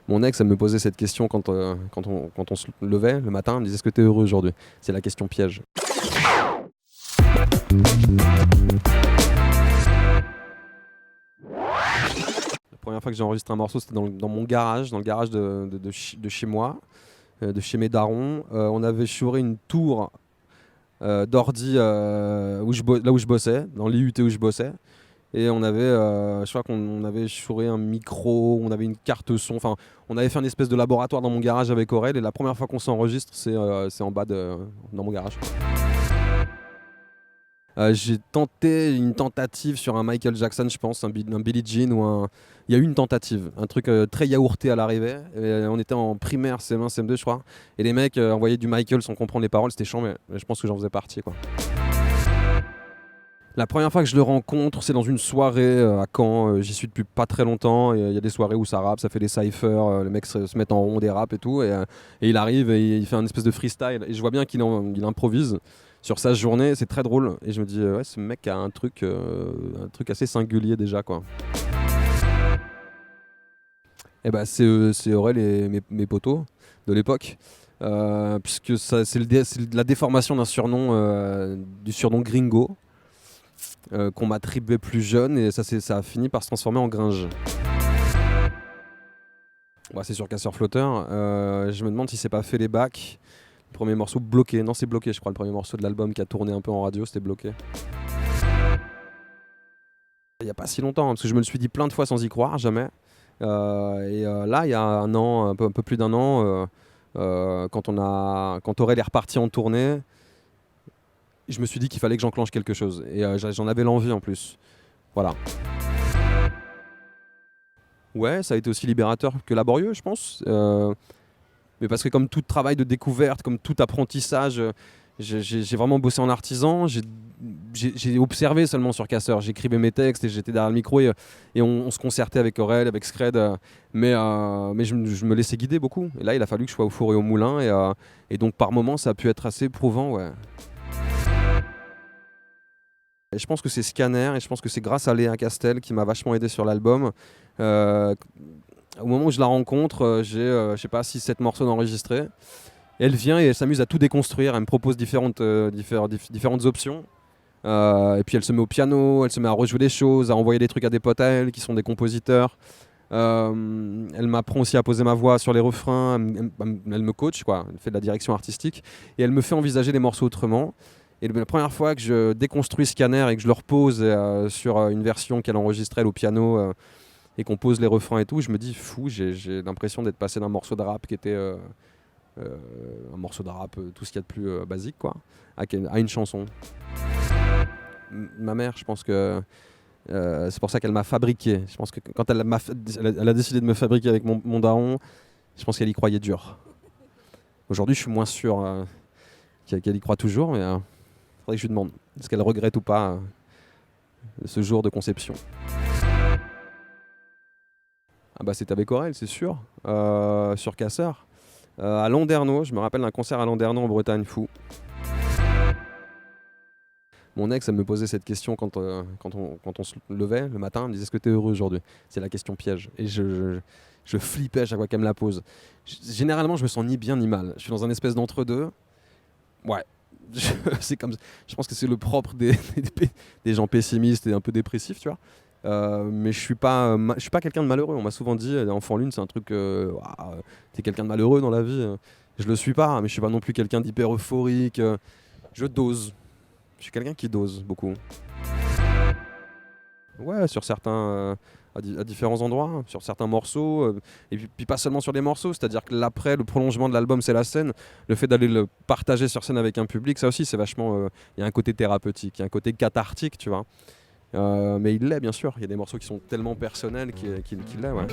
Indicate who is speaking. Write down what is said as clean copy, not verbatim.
Speaker 1: Mon ex, elle me posait cette question quand on se levait le matin. Elle me disait: est-ce que tu es heureux aujourd'hui? C'est la question piège. La première fois que j'ai enregistré un morceau, c'était dans mon garage, dans le garage de chez moi, de chez mes darons. On avait chouré une tour d'ordi là où je bossais, dans l'IUT où je bossais. Et on avait, je crois qu'on avait chouré un micro, on avait une carte son, enfin, on avait fait un espèce de laboratoire dans mon garage avec Aurel. Et la première fois qu'on s'enregistre, c'est en bas dans mon garage. J'ai tenté une tentative sur un Michael Jackson, je pense, un Billie Jean ou un. Il y a eu une tentative, un truc très yaourté à l'arrivée. Et on était en primaire, CM1, CM2, je crois. Et les mecs envoyaient du Michael sans comprendre les paroles, c'était chiant, mais je pense que j'en faisais partie, quoi. La première fois que je le rencontre, c'est dans une soirée à Caen. J'y suis depuis pas très longtemps. Il y a des soirées où ça rappe, ça fait des cyphers, les mecs se mettent en rond, des raps et tout. Et il arrive et il fait un espèce de freestyle. Et je vois bien qu'il improvise sur sa journée. C'est très drôle. Et je me dis, ouais, ce mec a un truc assez singulier déjà, quoi. Et bah, c'est Aurel et mes potos de l'époque. Puisque c'est la déformation d'un surnom, du surnom Gringo. Qu'on m'attribuait plus jeune, et ça a fini par se transformer en Gringe. Ouais, c'est sur Casseur Flotteur. Je me demande si c'est pas fait les bacs. Le premier morceau bloqué. Non, c'est bloqué, je crois. Le premier morceau de l'album qui a tourné un peu en radio, c'était bloqué. Il n'y a pas si longtemps, parce que je me le suis dit plein de fois sans y croire, jamais. Là, il y a un an, un peu plus d'un an, quand Aurel est reparti en tournée, je me suis dit qu'il fallait que j'enclenche quelque chose. Et j'en avais l'envie en plus. Voilà. Ouais, ça a été aussi libérateur que laborieux, je pense. Mais parce que comme tout travail de découverte, comme tout apprentissage, j'ai vraiment bossé en artisan. J'ai observé seulement sur Casseur. J'écrivais mes textes et j'étais derrière le micro et on se concertait avec Aurel, avec Scred. Mais je me laissais guider beaucoup. Et là, il a fallu que je sois au four et au moulin. Et donc, par moments, ça a pu être assez éprouvant, ouais. Et je pense que c'est Scanner et je pense que c'est grâce à Léa Castel qui m'a vachement aidé sur l'album. Au moment où je la rencontre, j'ai, je sais pas, 6-7 morceaux d'enregistrés. Elle vient et elle s'amuse à tout déconstruire. Elle me propose différentes options. Et puis elle se met au piano, elle se met à rejouer des choses, à envoyer des trucs à des potes à elle qui sont des compositeurs. Elle m'apprend aussi à poser ma voix sur les refrains. Elle me coach, quoi. Elle fait de la direction artistique. Et elle me fait envisager les morceaux autrement. Et la première fois que je déconstruis Scanner et que je le repose sur une version qu'elle enregistrait au piano et qu'on pose les refrains et tout, je me dis fou, j'ai l'impression d'être passé d'un morceau de rap qui était un morceau de rap, tout ce qu'il y a de plus basique, quoi, à une chanson. Ma mère, je pense que c'est pour ça qu'elle m'a fabriqué. Je pense que quand elle a décidé de me fabriquer avec mon daron, je pense qu'elle y croyait dur. Aujourd'hui, je suis moins sûr qu'elle y croit toujours, mais faudrait que je lui demande est-ce qu'elle regrette ou pas ce jour de conception. Ah bah c'était avec Aurel, c'est sûr, sur Casseur. À Landerneau, je me rappelle d'un concert à Landerneau en Bretagne, fou. Mon ex, elle me posait cette question quand on se levait le matin. Elle me disait: est-ce que tu es heureux aujourd'hui? C'est la question piège. Et je flippais à chaque fois qu'elle me la pose. Généralement, je me sens ni bien ni mal. Je suis dans un espèce d'entre-deux. Ouais. C'est comme, je pense que c'est le propre des gens pessimistes et un peu dépressifs, tu vois. Mais je suis pas quelqu'un de malheureux. On m'a souvent dit enfant lune, c'est un truc t'es quelqu'un de malheureux dans la vie. Je le suis pas, mais je suis pas non plus quelqu'un d'hyper euphorique. Je dose. Je suis quelqu'un qui dose beaucoup. Ouais, sur certains à différents endroits, sur certains morceaux, et puis pas seulement sur les morceaux, c'est-à-dire que l'après, le prolongement de l'album, c'est la scène. Le fait d'aller le partager sur scène avec un public, ça aussi, c'est vachement. Il y a un côté thérapeutique, il y a un côté cathartique, tu vois. Mais il l'est, bien sûr. Il y a des morceaux qui sont tellement personnels qu'il l'est, ouais.